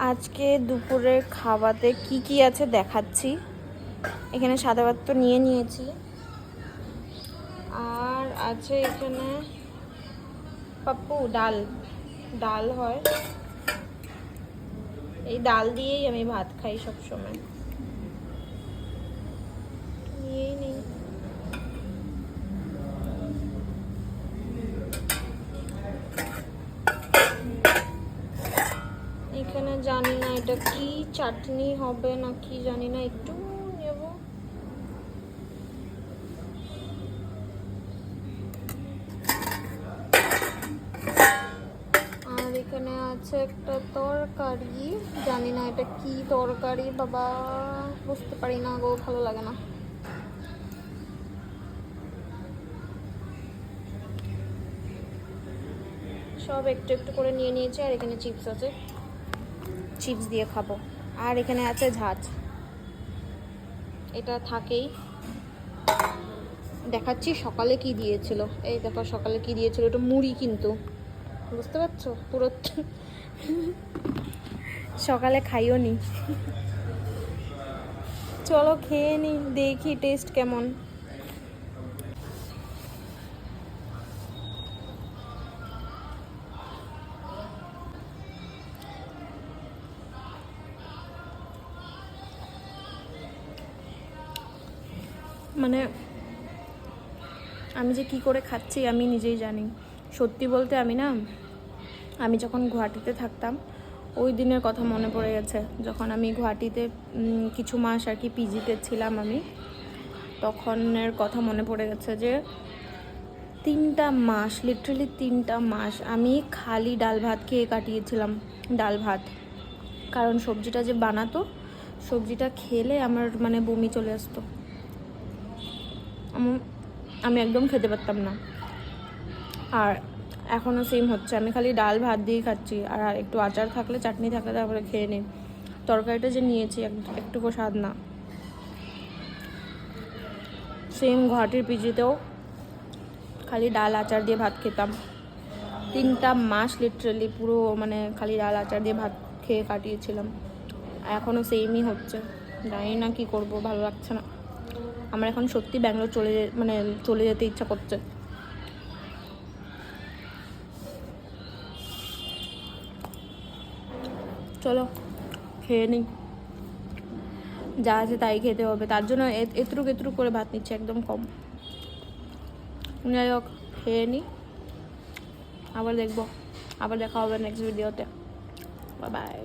আজকে দুপুরে খাওয়াতে কি কি আছে দেখাচ্ছি। এখানে সাদা ভাত তো নিয়ে নিয়েছি, আর আছে এখানে পাপ্পু ডাল। ডাল হয়, এই ডাল দিয়েই আমি ভাত খাই সব সময়। নিয়েই নেই। এখানে জানি না এটা কি চাটনি হবে না কি জানি না, একটু নেব। আর এখানে আছে একটা তরকারি, জানি না এটা কি তরকারি বাবা, বুঝতে পারি না গো, ভালো লাগে না। সব একটু একটু করে নিয়ে নিয়েছি। আর এখানে চিপস আছে, চিপস দিয়ে খাবো। আর এখানে আছে ঝাঁজ, এটা থাকেই। দেখাচ্ছি সকালে কি দিয়েছিল। এই দেখো সকালে কি দিয়েছিল, এটা মুড়ি, কিন্তু বুঝতে পারছো পুরো সকালে খাইও নি। চলো খেয়ে নি, দেখি টেস্ট কেমন। মানে আমি যে কি করে খাচ্ছি আমি নিজেই জানি। সত্যি বলতে আমি যখন গুয়াহাটিতে থাকতাম ওই দিনের কথা মনে পড়ে গেছে। যখন আমি গুয়াহাটিতে কিছু মাস আর কি পিজিতে ছিলাম, আমি তখনের কথা মনে পড়ে গেছে যে 3টা মাস, লিটারালি 3টা মাস আমি খালি ডাল ভাত খেয়ে কাটিয়েছিলাম। ডাল ভাত, কারণ সবজিটা যে বানাতো, সবজিটা খেলে আমার মানে বমি চলে আসতো। আমি একদম খেতে পারতাম না। আর এখনও সেম হচ্ছে, আমি খালি ডাল ভাত দিয়েই খাচ্ছি। আর একটু আচার থাকলে, চাটনি থাকলে তারপরে খেয়ে নিই। তরকারিটা যে নিয়েছি একটুকু স্বাদ না। সেম গুয়াহাটির পিজিতেও খালি ডাল আচার দিয়ে ভাত খেতাম। 3টা মাস লিটারালি পুরো মানে খালি ডাল আচার দিয়ে ভাত খেয়ে কাটিয়েছিলাম। এখনও সেমই হচ্ছে, জানি না কি করব, ভালো লাগছে না আমার এখন। সত্যি ব্যাঙ্গালোর চলে যেতে ইচ্ছা করছে। চলো খেয়ে নিই, যা আছে তাই খেতে হবে। তার জন্য এতটুকু করে ভাত নিচ্ছে, একদম কম। যাই হোক, খেয়ে নিই, আবার দেখা হবে নেক্সট ভিডিওতে। Bye bye.